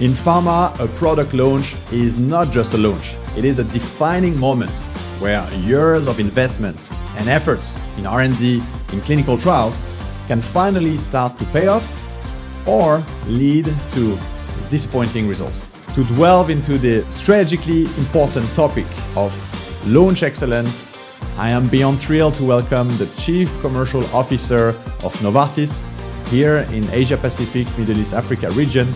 In pharma, a product launch is not just a launch. It is a defining moment where years of investments and efforts in R&D, in clinical trials, can finally start to pay off or lead to disappointing results. To delve into the strategically important topic of launch excellence, I am beyond thrilled to welcome the Chief Commercial Officer of Novartis here in Asia Pacific, Middle East, Africa region,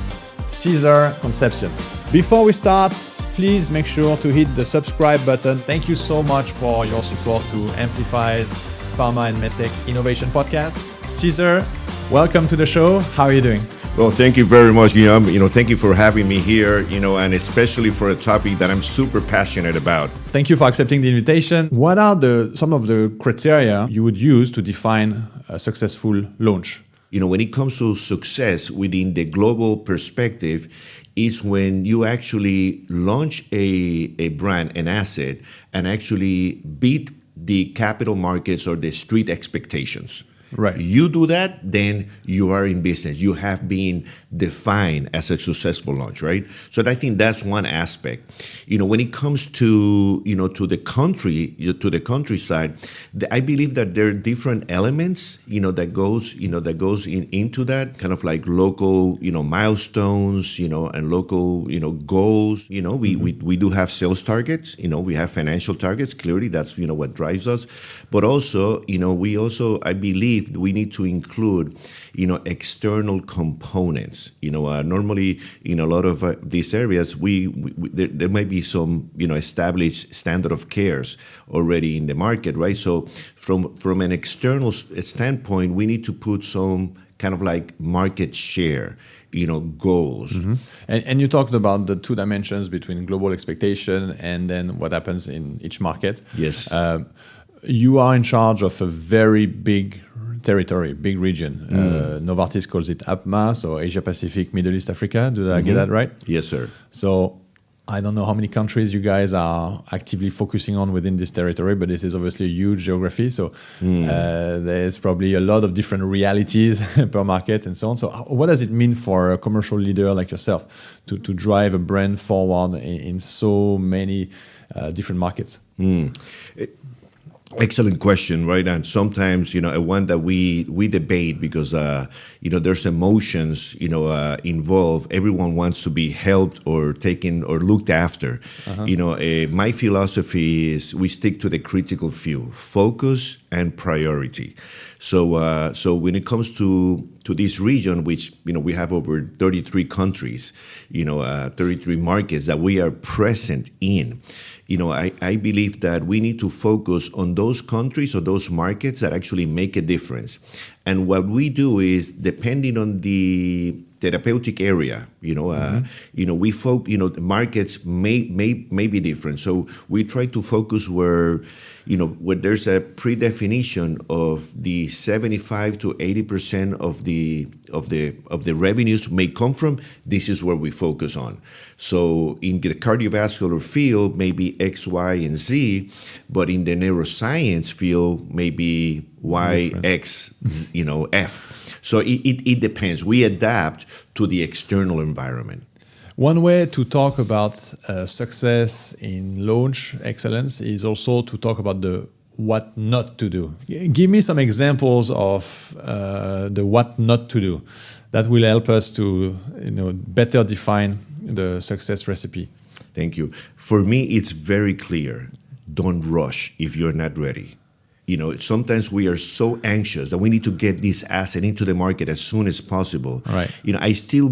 Cesar Concepcion. Before we start, please make sure to hit the subscribe button. Thank you so much for your support to Amplifiz Pharma and MedTech Innovation Podcast. Cesar, welcome to the show. How are you doing? Well, thank you very much, Guillaume. Thank you for having me here, and especially for a topic that I'm super passionate about. Thank you for accepting the invitation. What are some of the criteria you would use to define a successful launch? When it comes to success within the global perspective, is when you actually launch a brand, an asset, and actually beat the capital markets or the street expectations. Right. You do that, then you are in business. You have been defined as a successful launch, right? So I think that's one aspect. When it comes to to the countryside, I believe that there are different elements that goes into that, kind of like local milestones and local goals. We do have sales targets. We have financial targets. Clearly, that's what drives us. But also I believe we need to include, external components. Normally in a lot of these areas, there might be some, established standard of cares already in the market, right? So from an external standpoint, we need to put some kind of like market share, goals. Mm-hmm. And you talked about the two dimensions between global expectation and then what happens in each market. Yes. You are in charge of a very big territory, big region. Novartis calls it APMA, so Asia Pacific, Middle East, Africa. Did I get that right? Yes, sir. So I don't know how many countries you guys are actively focusing on within this territory, but this is obviously a huge geography. So there's probably a lot of different realities per market and so on. So what does it mean for a commercial leader like yourself to drive a brand forward in so many different markets? Excellent question, right? And sometimes, one that we debate because, there's emotions, involved. Everyone wants to be helped or taken or looked after. My philosophy is we stick to the critical few: focus and priority. So when it comes to this region, which, we have over 33 countries, 33 markets that we are present in, I believe that we need to focus on those countries or those markets that actually make a difference. And what we do is, depending on the therapeutic area, we the markets may be different. So we try to focus where there's a predefinition of the 75 to 80% of the revenues may come from. This is where we focus on. So in the cardiovascular field, maybe X, Y, and Z, but in the neuroscience field, maybe Y, different. X, F. So it depends. We adapt to the external environment. One way to talk about success in launch excellence is also to talk about the what not to do. Give me some examples of the what not to do that will help us to better define the success recipe. Thank you. For me, it's very clear. Don't rush if you're not ready. Sometimes we are so anxious that we need to get this asset into the market as soon as possible. Right. I still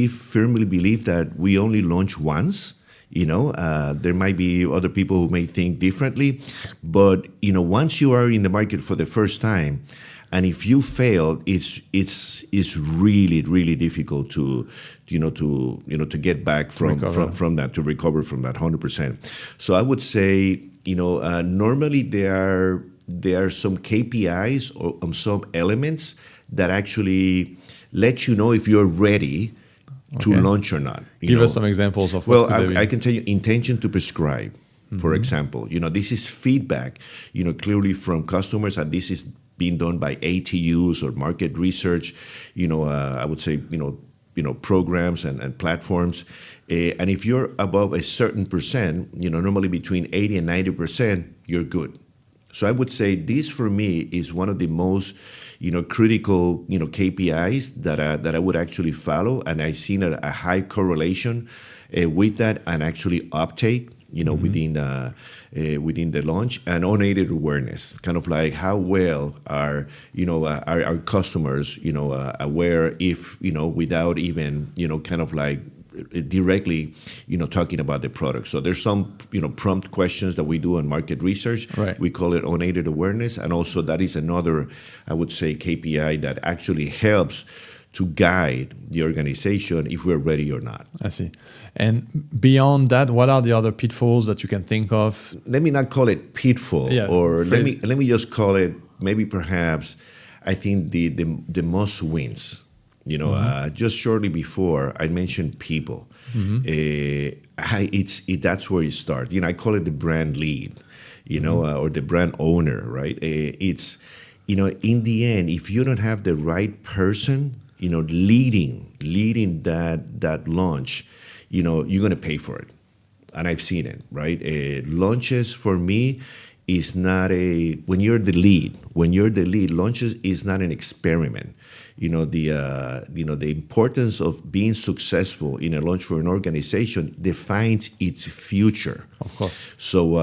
firmly believe that we only launch once. There might be other people who may think differently, but once you are in the market for the first time, and if you fail, it's really, really difficult to get back from that, to recover from that 100%. So I would say, normally there are some KPIs or some elements that actually let you know if you're ready to launch or not. Give us some examples of what I can tell you, intention to prescribe, for example. This is feedback, clearly from customers, and this is being done by ATUs or market research. I would say, programs and platforms. And if you're above a certain percent, normally between 80 and 90%, you're good. So I would say this for me is one of the most critical KPIs that I would actually follow, and I've seen a high correlation with that and actually uptake within the launch, and unaided awareness, kind of like how well are our customers aware, if without even kind of like directly talking about the product. So there's some prompt questions that we do on market research. Right. We call it unaided awareness, and also that is another, I would say, KPI that actually helps to guide the organization if we're ready or not. I see. And beyond that, what are the other pitfalls that you can think of? Let me not call it pitfall, or let me just call it maybe perhaps, I think the must wins. Just shortly before I mentioned people, that's where you start. I call it the brand lead, or the brand owner, right? It's in the end, if you don't have the right person, leading that launch, you're going to pay for it. And I've seen it, right? Launches for me is not when you're the lead, launches is not an experiment. The importance of being successful in a launch for an organization defines its future. Of course. So,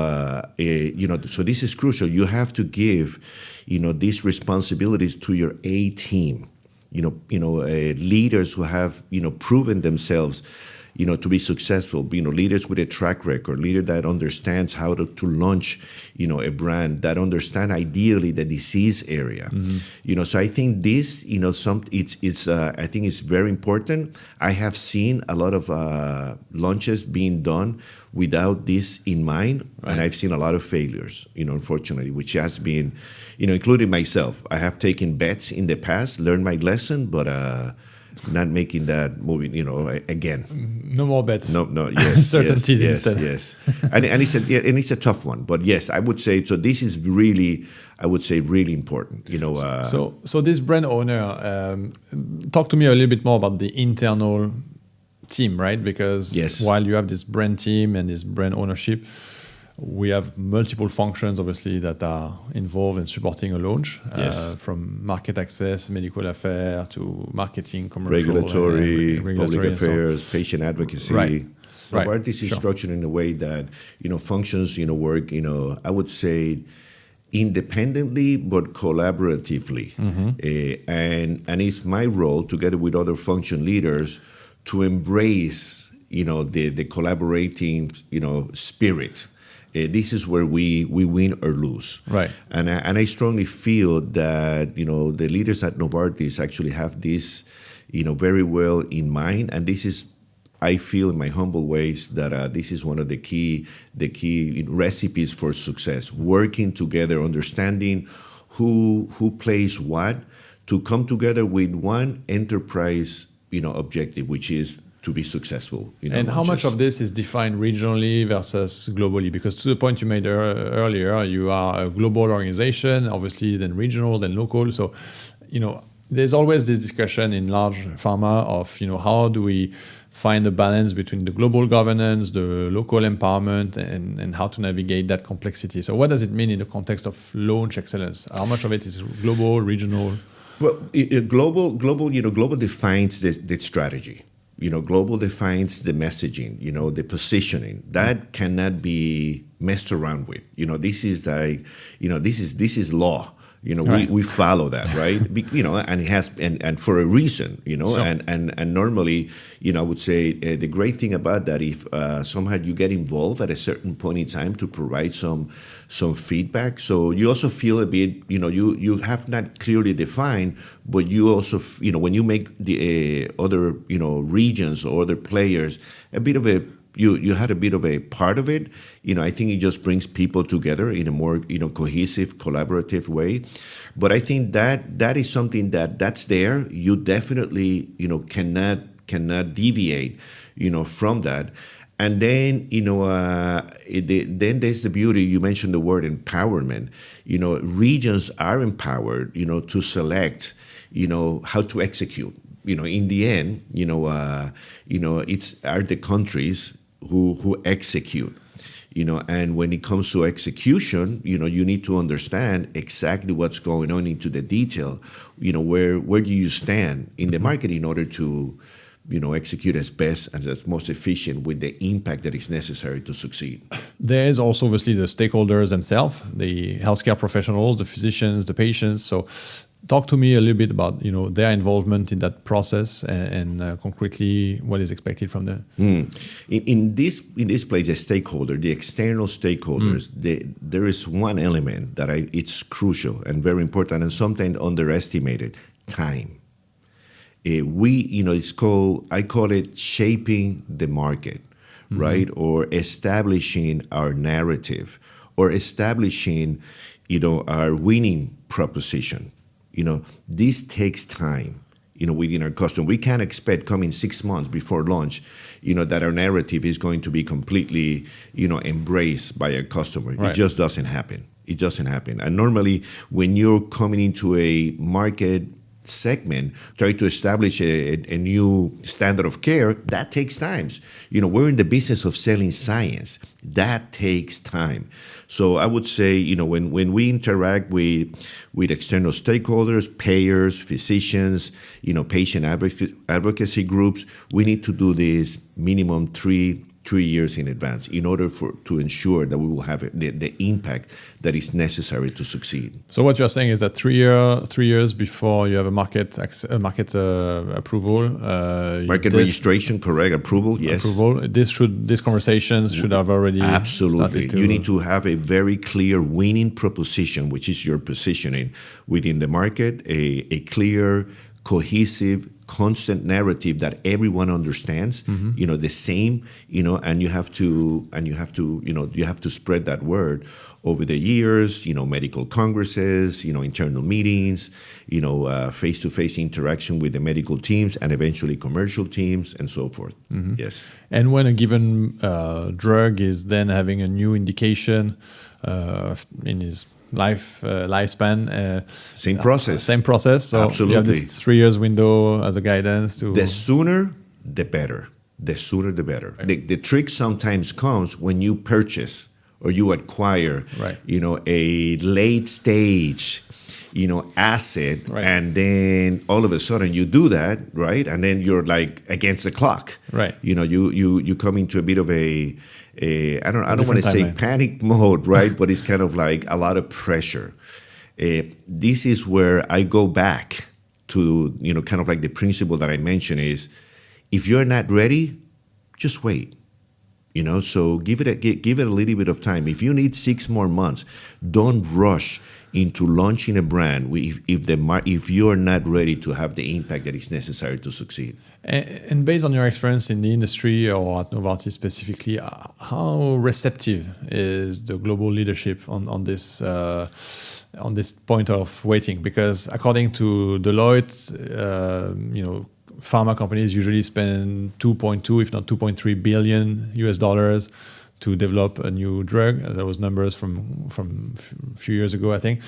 so this is crucial. You have to give, these responsibilities to your A team. Leaders who have, proven themselves, to be successful, leaders with a track record, leader that understands how to launch, a brand, that understand ideally the disease area. So I think this, I think it's very important. I have seen a lot of launches being done without this in mind, right. And I've seen a lot of failures, unfortunately, which has been, including myself. I have taken bets in the past, learned my lesson, but not making that moving, again. No more bets. No, yes. Certainties instead. Yes. and it's a tough one. But yes, I would say, so this is really, I would say, really important. So this brand owner, talk to me a little bit more about the internal team, right? Because while you have this brand team and this brand ownership, we have multiple functions, obviously, that are involved in supporting a launch, from market access, medical affairs, to marketing, commercial, regulatory public affairs, patient advocacy. Right. Novartis is structured in a way that functions work. I would say independently but collaboratively, and it's my role, together with other function leaders, to embrace the collaborating spirit. This is where we win or lose. Right. And I strongly feel that, the leaders at Novartis actually have this, very well in mind. And this is, I feel in my humble ways, that this is one of the key recipes for success. Working together, understanding who plays what, to come together with one enterprise, objective, which is to be successful. And how much of this is defined regionally versus globally? Because to the point you made earlier, you are a global organization, obviously, then regional, then local. So, there's always this discussion in large pharma of, how do we find a balance between the global governance, the local empowerment, and how to navigate that complexity. So what does it mean in the context of launch excellence? How much of it is global, regional? Well, global defines the strategy. Global defines the messaging, the positioning. That cannot be messed around with. This is like, this is law. Right. we follow that, right? And it has, and for a reason, Sure. and normally, I would say the great thing about that, if somehow you get involved at a certain point in time to provide some feedback, so you also feel a bit, you have not clearly defined, but you also, when you make the other, regions or other players a bit of a, you had a bit of a part of it. I think it just brings people together in a more, cohesive, collaborative way. But I think that is something that's there. You definitely, cannot deviate, from that. And then, then there's the beauty. You mentioned the word empowerment. Regions are empowered, to select, how to execute. in the end, it's are the countries who execute. And when it comes to execution, you need to understand exactly what's going on into the detail. Where do you stand in the market in order to, execute as best and as most efficient with the impact that is necessary to succeed. There is also obviously the stakeholders themselves, the healthcare professionals, the physicians, the patients. So talk to me a little bit about their involvement in that process and concretely what is expected from them. In this place, the stakeholder, the external stakeholders, there is one element that it's crucial and very important and sometimes underestimated: time. I call it shaping the market, right? Or establishing our narrative, or establishing, our winning proposition. This takes time, within our customer. We can't expect coming 6 months before launch, that our narrative is going to be completely, embraced by our customer. Right. It just doesn't happen. It doesn't happen. And normally when you're coming into a market segment, try to establish a new standard of care, that takes time. We're in the business of selling science. That takes time. So I would say, when we interact with external stakeholders, payers, physicians, patient advocacy groups, we need to do this minimum three years in advance in order to ensure that we will have the impact that is necessary to succeed. So what you're saying is that 3 years before you have a market approval, market registration, correct? Approval, yes. Approval. These conversations should have already absolutely. started. You need to have a very clear winning proposition, which is your positioning within the market, a clear, cohesive, constant narrative that everyone understands, the same, and you have to spread that word over the years, medical congresses, internal meetings, face-to-face interaction with the medical teams and eventually commercial teams and so forth. Yes. And when a given drug is then having a new indication in his lifespan, same process. So absolutely. you have this 3 years window as a guidance to. The sooner the better. Right. The trick sometimes comes when you purchase or you acquire right. A late stage asset, right. And then all of a sudden you do that, right? And then you're like against the clock, right? You come into a bit of I don't want to say panic mode, right? But it's kind of like a lot of pressure. This is where I go back to kind of like the principle that I mentioned is, if you're not ready, just wait. So give it a little bit of time. If you need 6 more months, don't rush into launching a brand if you are not ready to have the impact that is necessary to succeed. And based on your experience in the industry or at Novartis specifically, how receptive is the global leadership on this point of waiting? Because according to Deloitte, pharma companies usually spend 2.2, if not 2.3 billion US dollars to develop a new drug. There was numbers from a few years ago, I think.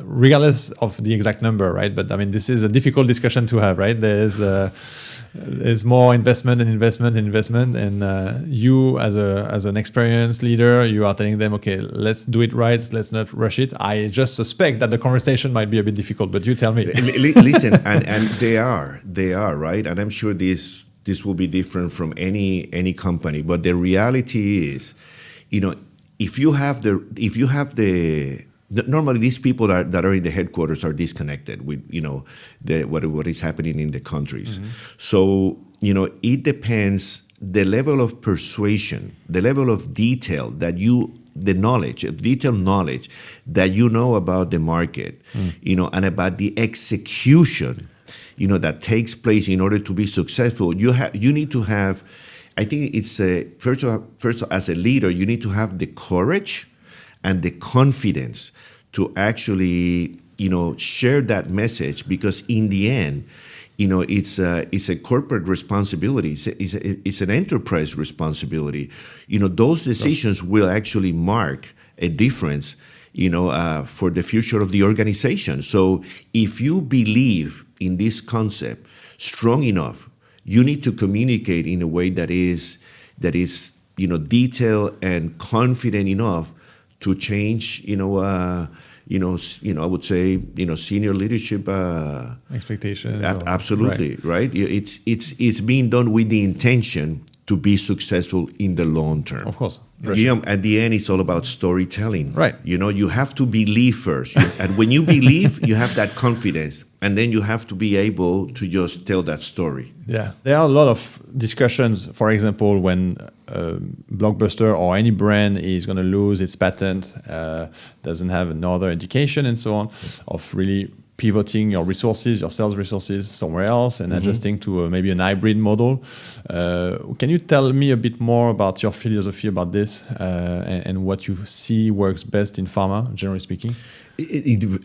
Regardless of the exact number, right? But I mean, this is a difficult discussion to have, right? There's more investment, and you as an experienced leader, you are telling them, okay, let's do it right, let's not rush it. I just suspect that the conversation might be a bit difficult, but you tell me. Listen, and they are right, and I'm sure this will be different from any company, but the reality is, if you have normally these people that are in the headquarters are disconnected with what is happening in the countries. So it depends the level of persuasion, the level of detail that detailed knowledge that about the market, and about the execution that takes place in order to be successful. You need to have, I think it's first as a leader, you need to have the courage and the confidence to actually share that message, because in the end, it's a corporate responsibility. It's an enterprise responsibility. Those decisions will actually mark a difference for the future of the organization. So if you believe in this concept strong enough, you need to communicate in a way that is detailed and confident enough to change, I would say, senior leadership expectations. Absolutely, right? It's being done with the intention to be successful in the long term. Of course. Guillaume, at the end, it's all about storytelling. Right. You have to believe first. And when you believe, you have that confidence. And then you have to be able to just tell that story. Yeah. There are a lot of discussions, for example, when Blockbuster or any brand is going to lose its patent, doesn't have another indication and so on, of really pivoting your resources, your sales resources somewhere else and adjusting to maybe an hybrid model. Can you tell me a bit more about your philosophy about this and what you see works best in pharma, generally speaking?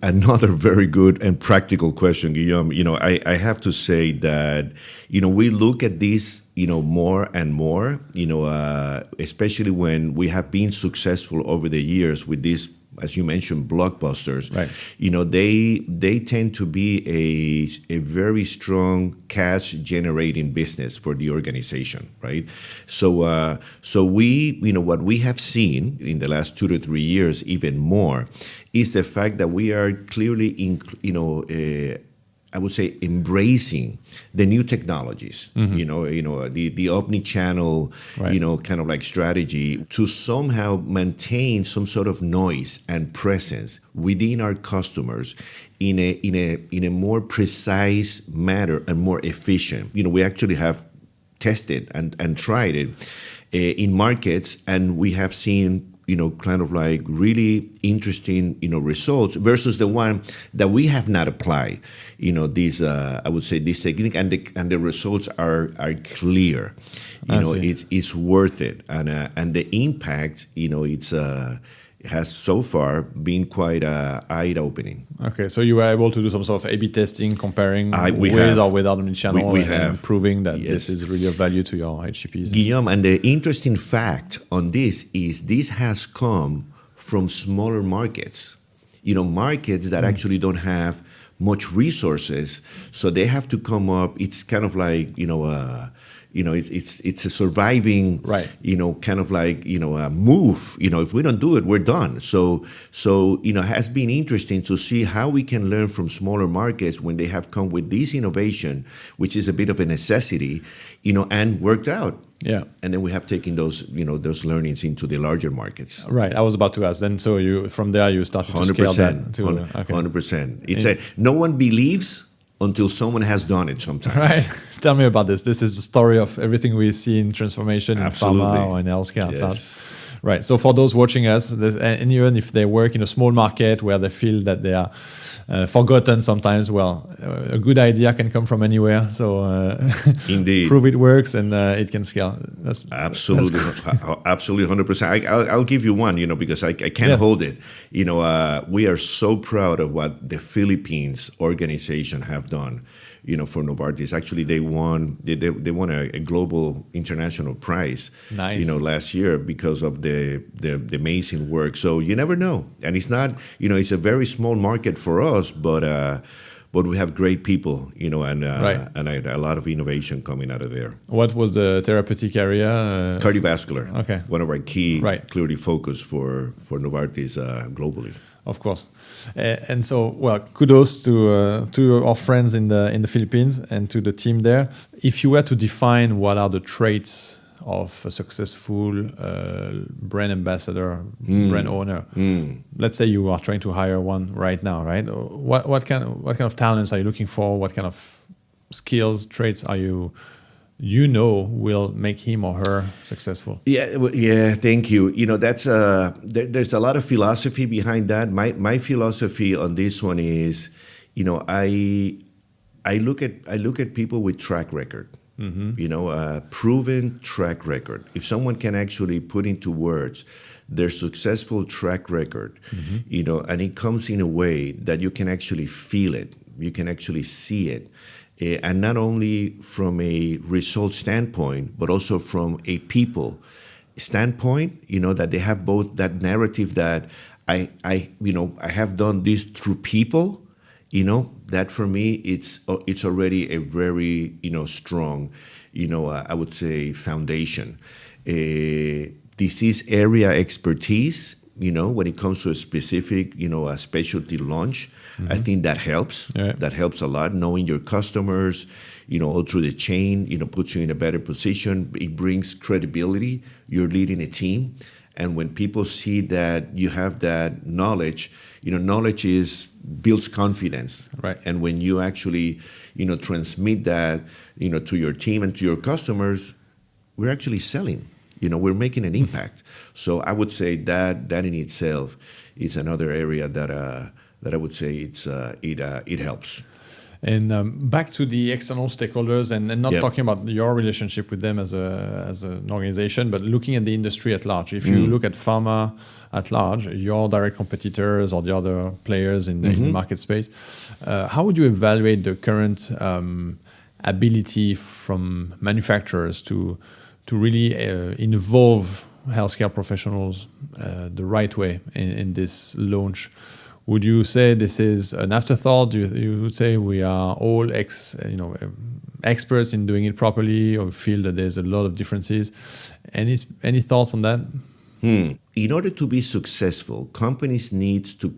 Another very good and practical question, Guillaume. I have to say that, we look at this, more and more, especially when we have been successful over the years with these, as you mentioned, blockbusters. Right. They tend to be a very strong cash generating business for the organization, right? So we, what we have seen in the last 2 to 3 years, even more, is the fact that we are clearly I would say embracing the new technologies, the omni-channel, right, kind of like strategy to somehow maintain some sort of noise and presence within our customers in a more precise manner and more efficient. We actually have tested and tried it in markets, and we have seen kind of like really interesting, results versus the one that we have not applied, these, I would say this technique, and the results are clear. It's worth it. And the impact, has so far been quite eye-opening. Okay, so you were able to do some sort of A/B testing, comparing with or without omnichannel, and proving that this is really of value to your HCPs. Guillaume, and the interesting fact on this is this has come from smaller markets, markets that actually don't have much resources, so they have to come up. It's kind of like, it's a surviving, right, kind of like, a move. If we don't do it, we're done. So it has been interesting to see how we can learn from smaller markets when they have come with this innovation, which is a bit of a necessity, and worked out. Yeah. And then we have taken those, those learnings into the larger markets. Right. I was about to ask then. So from there you started to scale that to 100%. It's no one believes until someone has done it sometimes. Right. Tell me about this. This is the story of everything we see in transformation in pharma or in healthcare. Yes. Right. So for those watching us, and even if they work in a small market where they feel that they are forgotten sometimes, well, a good idea can come from anywhere. So indeed, prove it works and it can scale. That's absolutely, absolutely 100%. I'll give you one, because I can't hold it. We are so proud of what the Philippines organization have done. For Novartis, actually, they won a global international prize. Nice. Last year because of the amazing work. So you never know, and it's not, it's a very small market for us, but we have great people, and a lot of innovation coming out of there. What was the therapeutic area? Cardiovascular. Okay. One of our key, clearly focused for Novartis globally. Of course, and so kudos to our friends in the Philippines and to the team there. If you were to define what are the traits of a successful brand ambassador, brand owner, let's say you are trying to hire one right now, right? What kind of talents are you looking for? What kind of skills, traits are you will make him or her successful? Yeah. Thank you. That's there's a lot of philosophy behind that. My philosophy on this one is, I look at people with track record. Proven track record. If someone can actually put into words their successful track record, and it comes in a way that you can actually feel it, you can actually see it. And not only from a result standpoint, but also from a people standpoint, that they have both that narrative that I have done this through people, that for me, it's already a very, strong, I would say foundation. Disease area expertise, when it comes to a specific, a specialty launch, I think that helps. Yeah. That helps a lot. Knowing your customers, all through the chain, puts you in a better position. It brings credibility. You're leading a team. And when people see that you have that knowledge, knowledge builds confidence. Right. And when you actually, transmit that, to your team and to your customers, we're actually selling. We're making an impact. So I would say that in itself is another area that I would say it helps. And back to the external stakeholders, and not Yep. talking about your relationship with them as an organization, but looking at the industry at large. If you look at pharma at large, your direct competitors or the other players in the market space, how would you evaluate the current ability from manufacturers to really involve healthcare professionals the right way in this launch? Would you say this is an afterthought? You would say we are all experts in doing it properly, or feel that there's a lot of differences? Any thoughts on that? In order to be successful, companies need to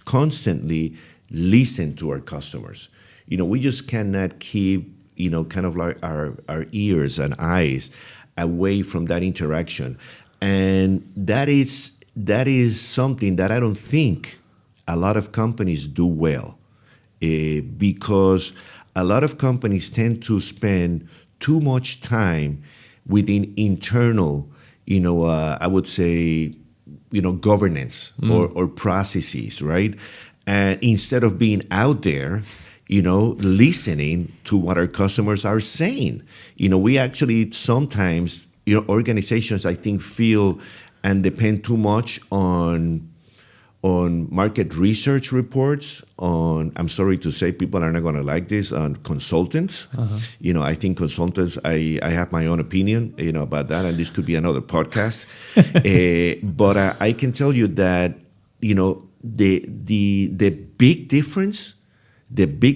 constantly listen to our customers. We just cannot keep, kind of like our ears and eyes away from that interaction. And that is something that I don't think a lot of companies do well, because a lot of companies tend to spend too much time within internal, I would say, governance or processes, right? And instead of being out there, listening to what our customers are saying. We actually sometimes, organizations, I think, feel and depend too much on market research reports, I'm sorry to say, people are not going to like this, on consultants. I think consultants, I have my own opinion, about that, and this could be another podcast. But I can tell you that, the big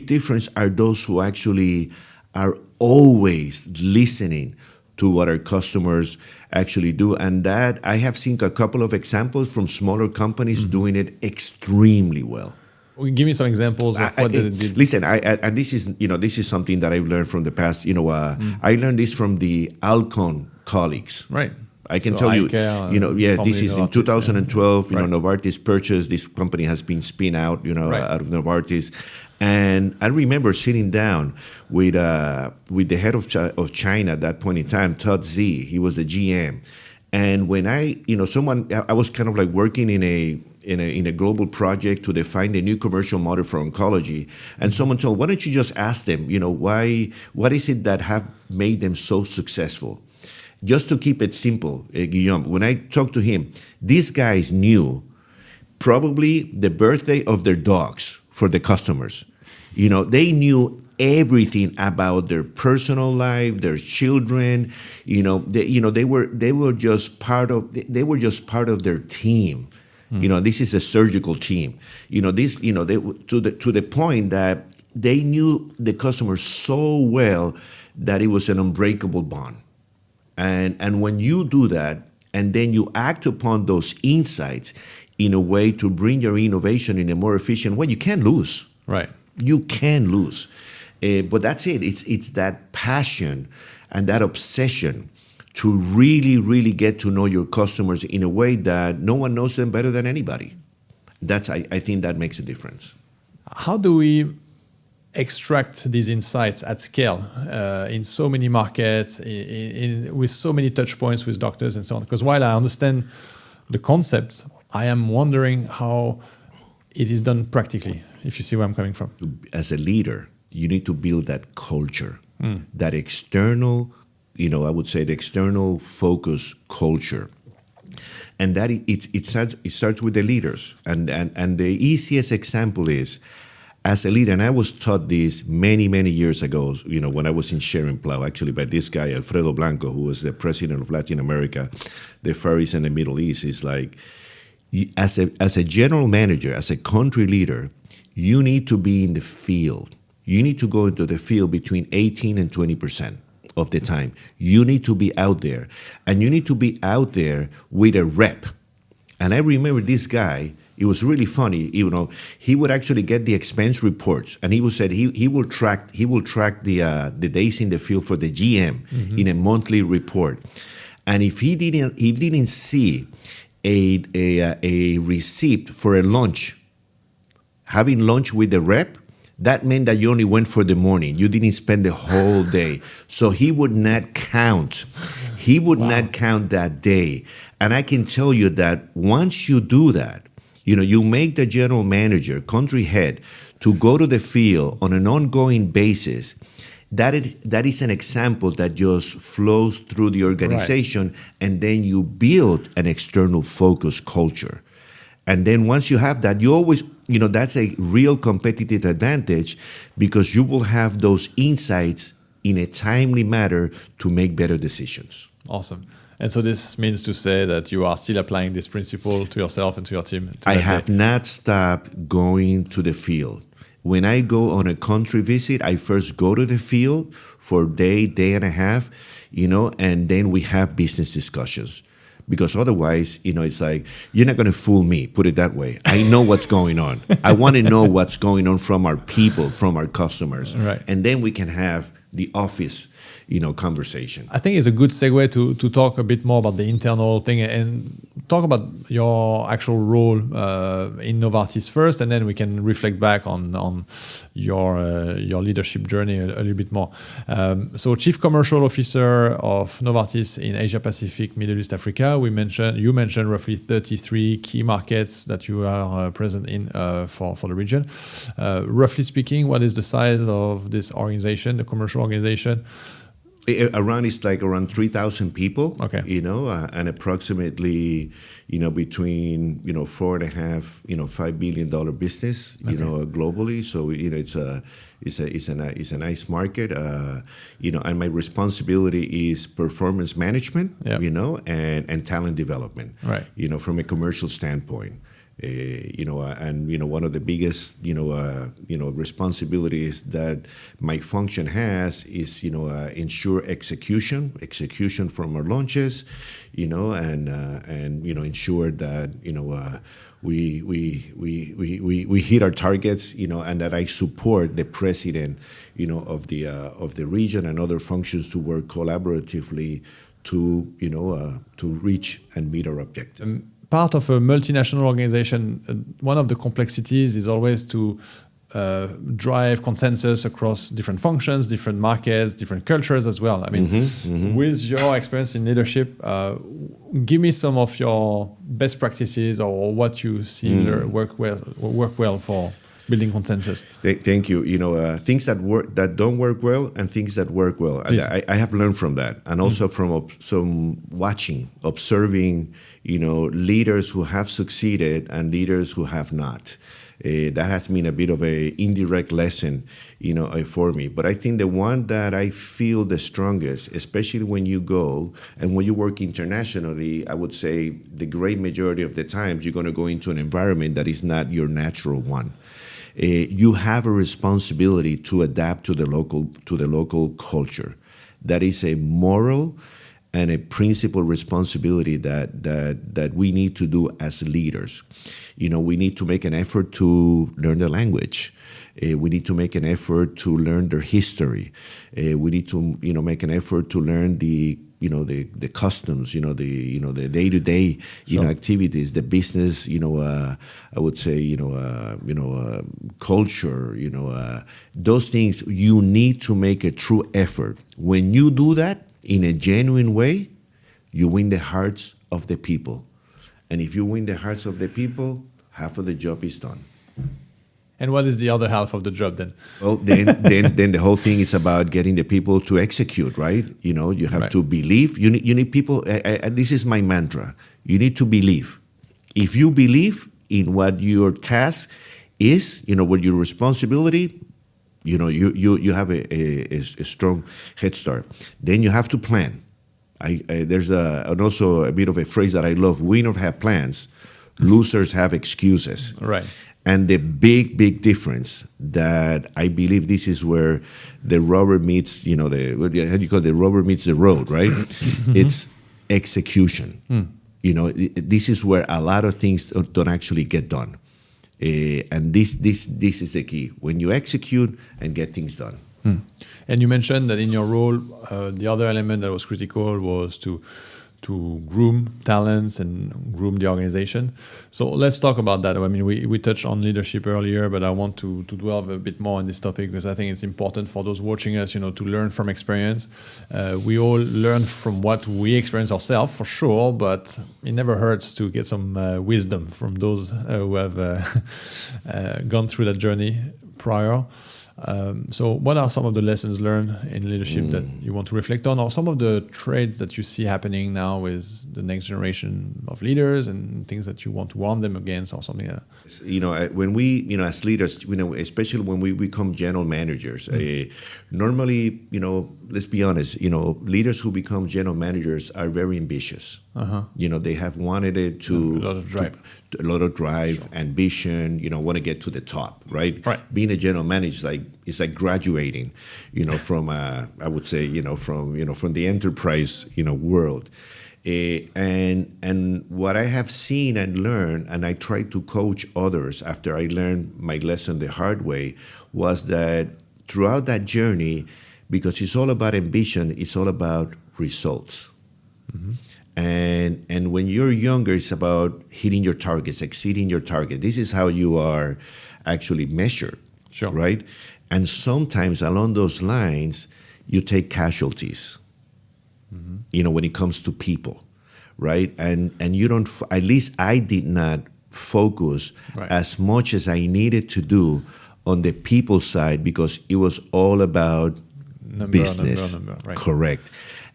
difference are those who actually are always listening to what our customers actually do. And that I have seen a couple of examples from smaller companies doing it extremely well. Give me some examples of what they did. Listen, and this is something that I've learned from the past. I learned this from the Alcon colleagues. Right. I can tell you, this is in 2012. Right. Novartis purchased this company, has been spun out, Right. out of Novartis. And I remember sitting down with the head of China at that point in time, Todd Z. He was the GM. And when I was kind of like working in a global project to define the new commercial model for oncology. And someone told, why don't you just ask them, what is it that have made them so successful? Just to keep it simple, Guillaume, when I talked to him, these guys knew probably the birthday of their dogs for the customers. They knew everything about their personal life, their children. They were just part of their team. This is a surgical team. To the point that they knew the customer so well that it was an unbreakable bond. And when you do that, and then you act upon those insights in a way to bring your innovation in a more efficient way, you can't lose. Right. You can lose. But that's it. It's that passion and that obsession to really, really get to know your customers in a way that no one knows them better than anybody. I think that makes a difference. How do we extract these insights at scale in so many markets, with so many touch points with doctors and so on? Because while I understand the concept, I am wondering how it is done practically, if you see where I'm coming from. As a leader, you need to build that culture, that external, I would say the external focus culture. And that it starts with the leaders. And the easiest example is, as a leader, and I was taught this many, many years ago, when I was in Sharing Plow, actually by this guy, Alfredo Blanco, who was the president of Latin America, the Far East and the Middle East, is like, as a general manager, as a country leader, you need to be in the field. You need to go into the field between 18 and 20% of the time. You need to be out there. And you need to be out there with a rep. And I remember this guy, it was really funny. He would actually get the expense reports, and he would say he will track the days in the field for the GM in a monthly report. And if he didn't see a receipt for a lunch, having lunch with the rep, that meant that you only went for the morning. You didn't spend the whole day. So he would not count. He would not count that day. And I can tell you that once you do that, you make the general manager, country head, to go to the field on an ongoing basis. That is an example that just flows through the organization, and then you build an external focus culture. And then once you have that, you always, that's a real competitive advantage, because you will have those insights in a timely manner to make better decisions. Awesome. And so this means to say that you are still applying this principle to yourself and to your team? I have not stopped going to the field. When I go on a country visit, I first go to the field for a day and a half, and then we have business discussions. Because otherwise, it's like, you're not going to fool me, put it that way. I know what's going on. I want to know what's going on from our people, from our customers. Right. And then we can have the office, conversation. I think it's a good segue to talk a bit more about the internal thing and talk about your actual role in Novartis first, and then we can reflect back on your leadership journey a little bit more. So, Chief Commercial Officer of Novartis in Asia Pacific, Middle East, Africa. You mentioned roughly 33 key markets that you are present in for the region. Roughly speaking, what is the size of this organization, the commercial organization? It's like around 3,000 people, okay. And approximately, between, $4.5, $5 billion business, okay. Globally. So, it's a nice market, and my responsibility is performance management, yep. And talent development, right. From a commercial standpoint. And one of the biggest responsibilities that my function has is ensure execution from our launches, and ensure that we hit our targets, and that I support the president of the region and other functions to work collaboratively to reach and meet our objectives. Part of a multinational organization, one of the complexities is always to drive consensus across different functions, different markets, different cultures as well. I mean, with your experience in leadership, give me some of your best practices or what you see work well for building consensus. Thank you. Things that don't work well and things that work well. I have learned from that, and also from some observing, leaders who have succeeded and leaders who have not. That has been a bit of an indirect lesson, for me. But I think the one that I feel the strongest, especially when you go and when you work internationally, I would say the great majority of the times you're going to go into an environment that is not your natural one. You have a responsibility to adapt to the local culture. That is a moral and a principal responsibility that we need to do as leaders. We need to make an effort to learn the language. We need to make an effort to learn their history. We need to make an effort to learn the customs, the day-to-day, sure. Activities, the business, I would say, culture, those things. You need to make a true effort. When you do that in a genuine way, you win the hearts of the people. And if you win the hearts of the people, half of the job is done. And what is the other half of the job then? Well, then the whole thing is about getting the people to execute, right? You have to believe. You need people. This is my mantra. You need to believe. If you believe in what your task is, what your responsibility, you have a strong head start. Then you have to plan. There's also a bit of a phrase that I love. Winners have plans, Losers have excuses. Right. And the big difference that I believe this is where the rubber meets, how do you call it? The rubber meets the road, right? It's execution. This is where a lot of things don't actually get done. And this is the key. When you execute and get things done. And you mentioned that in your role, the other element that was critical was to groom talents and groom the organization. So let's talk about that. I mean, we touched on leadership earlier, but I want to delve a bit more on this topic because I think it's important for those watching us, to learn from experience. We all learn from what we experience ourselves, for sure, but it never hurts to get some wisdom from those who have gone through that journey prior. So what are some of the lessons learned in leadership that you want to reflect on, or some of the traits that you see happening now with the next generation of leaders and things that you want to warn them against or something like that? When we, as leaders, especially when we become general managers, normally, let's be honest, leaders who become general managers are very ambitious. They have wanted it to... A lot of drive, sure. Ambition, want to get to the top, right? Being a general manager it's like graduating, from I would say, from the enterprise, world. And what I have seen and learned, and I try to coach others after I learned my lesson the hard way, was that throughout that journey, because it's all about ambition, it's all about results. And when you're younger, it's about hitting your targets, exceeding your target. This is how you are actually measured, sure. Right? And sometimes along those lines, you take casualties, when it comes to people, right? And you don't, at least I did not focus as much as I needed to do on the people side because it was all about business. Right. Correct.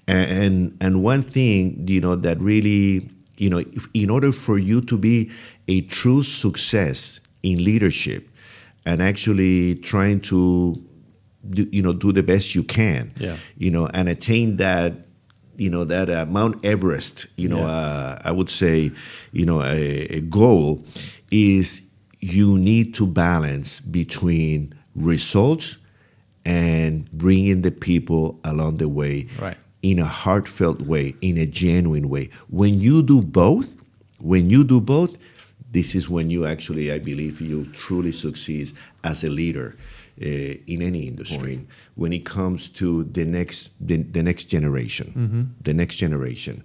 And one thing, that really, in order for you to be a true success in leadership and actually trying to, do the best you can, and attain that, that Mount Everest, I would say, a goal is you need to balance between results and bringing the people along the way. Right. In a heartfelt way, in a genuine way. When you do both, this is when you actually, I believe, you truly succeed as a leader in any industry. When it comes to the next generation, the next generation,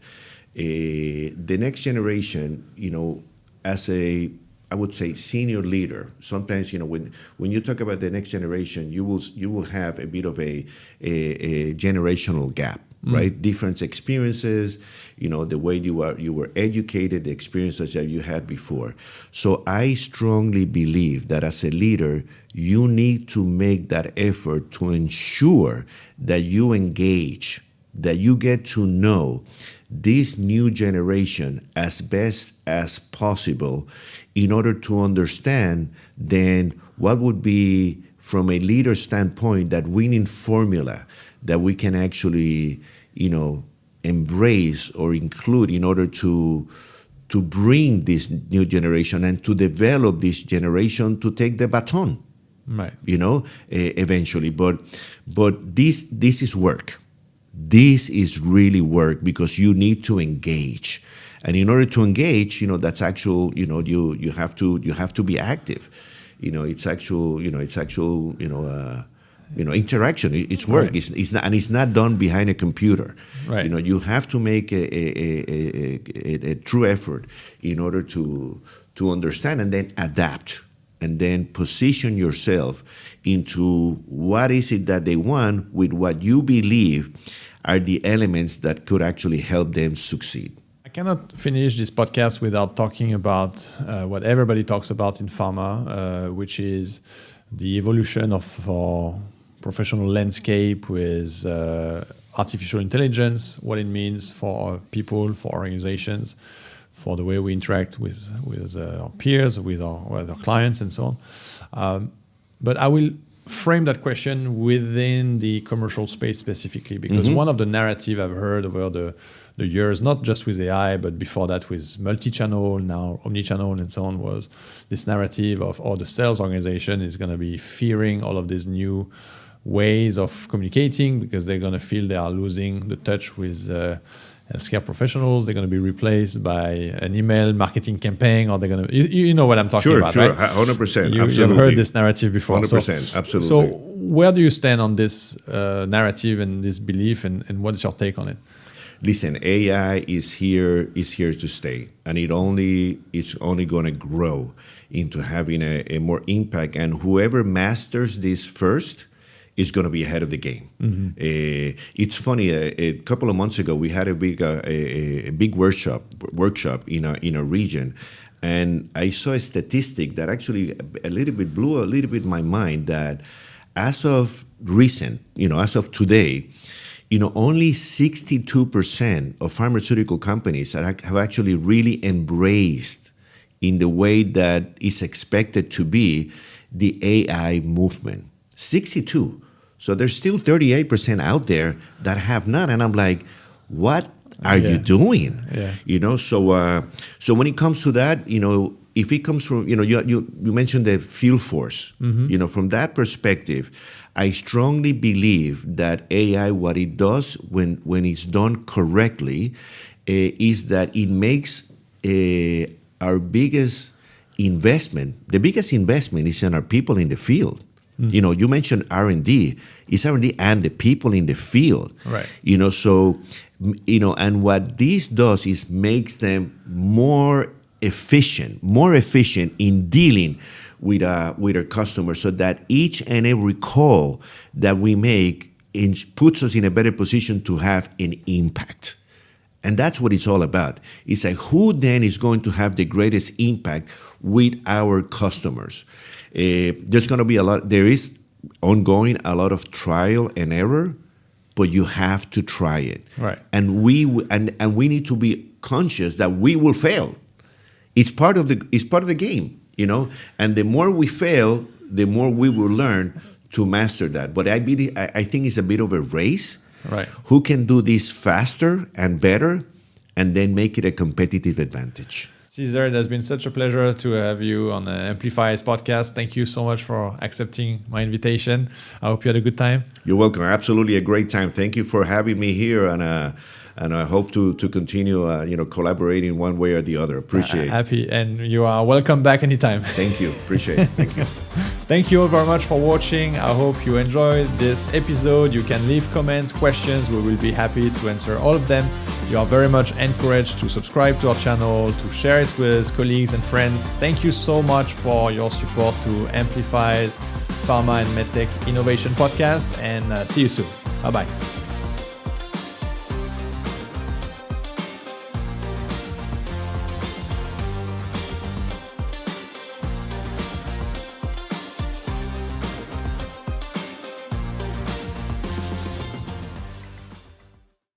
as a, I would say, senior leader. Sometimes, when you talk about the next generation, you will have a bit of a generational gap. Right, different experiences, the way you were educated, the experiences that you had before. So I strongly believe that as a leader, you need to make that effort to ensure that you engage, that you get to know this new generation as best as possible in order to understand then what would be, from a leader standpoint, that winning formula that we can actually, embrace or include in order to bring this new generation and to develop this generation to take the baton, right? Eventually. But this is work. This is really work because you need to engage, and in order to engage, that's actual. You have to be active. It's actual. Interaction. It's work. Right. It's not, and it's not done behind a computer. Right. You have to make a true effort in order to understand and then adapt and then position yourself into what is it that they want with what you believe are the elements that could actually help them succeed. I cannot finish this podcast without talking about what everybody talks about in pharma, which is the evolution of our professional landscape with artificial intelligence, what it means for our people, for organizations, for the way we interact with our peers, with our clients, and so on. But I will frame that question within the commercial space specifically, because one of the narrative I've heard over the years, not just with AI, but before that with multi-channel, now omni-channel and so on, was this narrative of, the sales organization is going to be fearing all of these new ways of communicating because they're going to feel they are losing the touch with healthcare professionals. They're going to be replaced by an email marketing campaign, or they're going to, you know what I'm talking about, right? 100%. Absolutely. You've heard this narrative before. 100%, absolutely. So where do you stand on this narrative and this belief, and what is your take on it? Listen, AI is here to stay, and it's only going to grow into having a more impact. And whoever masters this first is going to be ahead of the game. Mm-hmm. It's funny. A couple of months ago, we had a big workshop in a region, and I saw a statistic that actually blew a little bit my mind. That as of today, only 62% of pharmaceutical companies have actually really embraced, in the way that is expected to be, the AI movement. 62. So there's still 38% out there that have not. And I'm like, what are you doing? Yeah. So when it comes to that, if it comes from, you mentioned the field force, mm-hmm. From that perspective, I strongly believe that AI, what it does when it's done correctly, is that it makes our biggest investment. The biggest investment is in our people in the field. Mm-hmm. You mentioned R&D. It's R&D and the people in the field. Right. And what this does is makes them more efficient in dealing with our customers, so that each and every call that we make puts us in a better position to have an impact. And that's what it's all about. It's like, who then is going to have the greatest impact with our customers? There's going to be there is ongoing a lot of trial and error, but you have to try it. Right. And we need to be conscious that we will fail. It's part of the game, And the more we fail, the more we will learn to master that. But I think it's a bit of a race. Right. Who can do this faster and better, and then make it a competitive advantage? Cesar, it has been such a pleasure to have you on the Amplifiz podcast. Thank you so much for accepting my invitation. I hope you had a good time. You're welcome. Absolutely a great time. Thank you for having me here, and I hope to continue collaborating one way or the other. Appreciate it. Happy, and you are welcome back anytime. Thank you. Appreciate it. Thank you. Thank you all very much for watching. I hope you enjoyed this episode. You can leave comments, questions. We will be happy to answer all of them. You are very much encouraged to subscribe to our channel, to share it with colleagues and friends. Thank you so much for your support to Amplifiz Pharma and MedTech Innovation Podcast, and see you soon. Bye-bye.